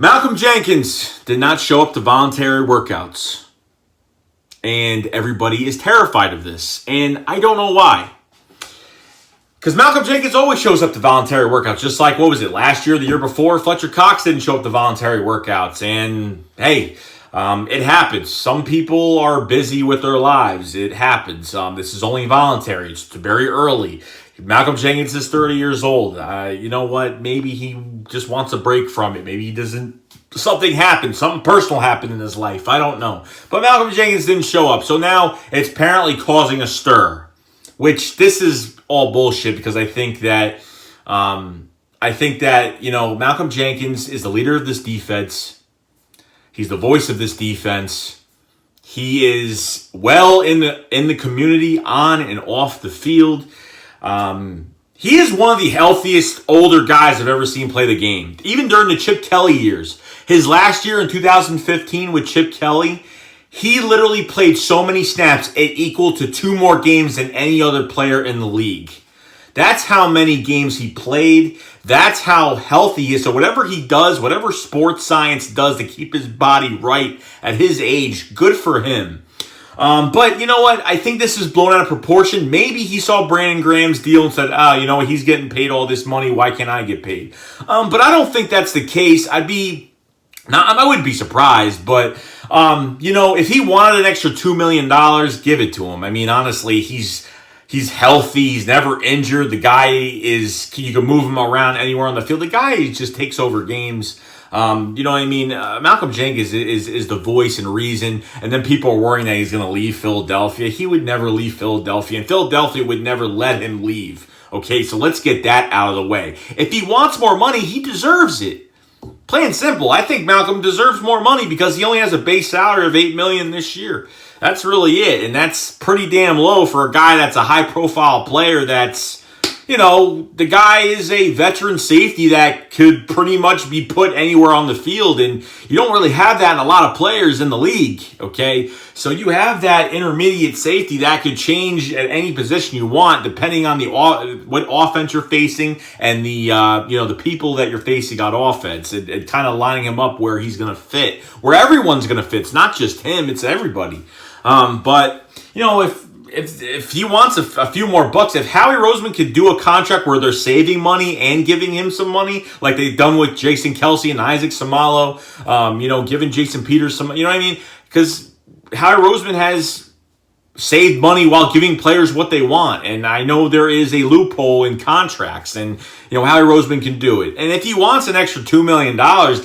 Malcolm Jenkins did not show up to voluntary workouts. And everybody is terrified of this. And I don't know why. Because Malcolm Jenkins always shows up to voluntary workouts. Just like, what was it, last year, the year before? Fletcher Cox didn't show up to voluntary workouts. And, hey, it happens. Some people are busy with their lives. It happens. This is only voluntary. It's very early. Malcolm Jenkins is 30 years old. You know what? Maybe he just wants a break from it. Maybe he doesn't. Something happened. Something personal happened in his life. I don't know. But Malcolm Jenkins didn't show up. So now it's apparently causing a stir. Which this is all bullshit because I think that Malcolm Jenkins is the leader of this defense. He's the voice of this defense. He is well in the community, on and off the field. He is one of the healthiest older guys I've ever seen play the game. Even during the Chip Kelly years. His last year in 2015 with Chip Kelly, he literally played so many snaps, it equal to 2 more games than any other player in the league. That's how many games he played. That's how healthy he is. So whatever he does, whatever sports science does to keep his body right at his age, good for him. But you know what? I think this is blown out of proportion. Maybe he saw Brandon Graham's deal and said, you know what? He's getting paid all this money. Why can't I get paid? But I don't think that's the case. I wouldn't be surprised, but, if he wanted an extra $2 million, give it to him. I mean, honestly, he's healthy. He's never injured. The guy you can move him around anywhere on the field. The guy just takes over games. You know what I mean? Malcolm Jenkins is the voice and reason, and then people are worrying that he's going to leave Philadelphia. He would never leave Philadelphia, and Philadelphia would never let him leave. Okay, so let's get that out of the way. If he wants more money, he deserves it. Plain simple. I think Malcolm deserves more money because he only has a base salary of $8 million this year. That's really it, and that's pretty damn low for a guy that's a high-profile player that's, the guy is a veteran safety that could pretty much be put anywhere on the field, and you don't really have that in a lot of players in the league, okay? So you have that intermediate safety that could change at any position you want depending on what offense you're facing and the people that you're facing on offense, and kind of lining him up where he's going to fit, where everyone's going to fit. It's not just him, it's everybody. But if he wants a few more bucks, if Howie Roseman could do a contract where they're saving money and giving him some money, like they've done with Jason Kelsey and Isaac Samalo, giving Jason Peters some, you know what I mean? Because Howie Roseman has saved money while giving players what they want. And I know there is a loophole in contracts, and, Howie Roseman can do it. And if he wants an extra $2 million,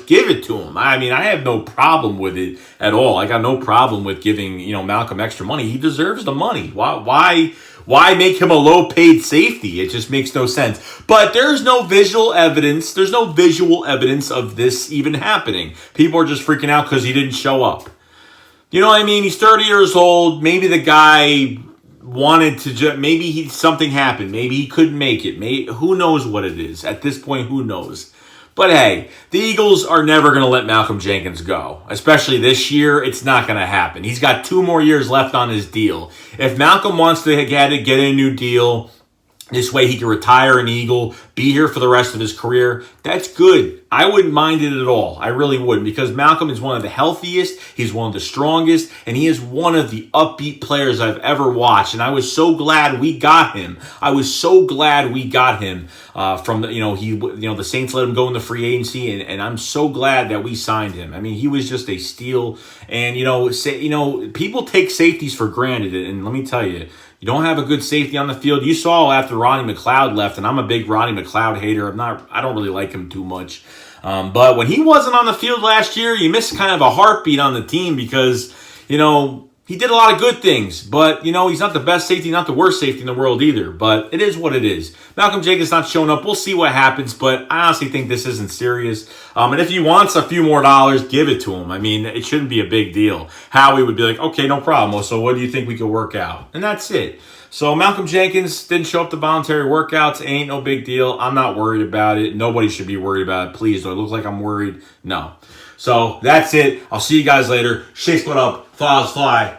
give it to him. I mean, I have no problem with it at all. I got no problem with giving, Malcolm extra money. He deserves the money. Why make him a low-paid safety? It just makes no sense. But there's no visual evidence. There's no visual evidence of this even happening. People are just freaking out because he didn't show up. You know what I mean? He's 30 years old. Maybe the guy wanted to maybe something happened. Maybe he couldn't make it. Who knows what it is? At this point, who knows? But hey, the Eagles are never going to let Malcolm Jenkins go. Especially this year, it's not going to happen. He's got 2 more years left on his deal. If Malcolm wants to get a new deal, this way he can retire an Eagle, be here for the rest of his career, that's good. I wouldn't mind it at all. I really wouldn't, because Malcolm is one of the healthiest, he's one of the strongest, and he is one of the upbeat players I've ever watched. And I was so glad we got him. From the Saints let him go in the free agency, and I'm so glad that we signed him. I mean, he was just a steal. And people take safeties for granted, and let me tell you, you don't have a good safety on the field. You saw after Ronnie McLeod left, and I'm a big Ronnie McLeod hater. I don't really like him too much. But when he wasn't on the field last year, you missed kind of a heartbeat on the team because, he did a lot of good things. But, he's not the best safety, not the worst safety in the world either. But it is what it is. Malcolm Jenkins not showing up. We'll see what happens. But I honestly think this isn't serious. And if he wants a few more dollars, give it to him. I mean, it shouldn't be a big deal. Howie would be like, okay, no problem. So what do you think we could work out? And that's it. So Malcolm Jenkins didn't show up to voluntary workouts. It ain't no big deal. I'm not worried about it. Nobody should be worried about it. Please, do I look like I'm worried? No. So that's it. I'll see you guys later. Shakes what up. Flies fly.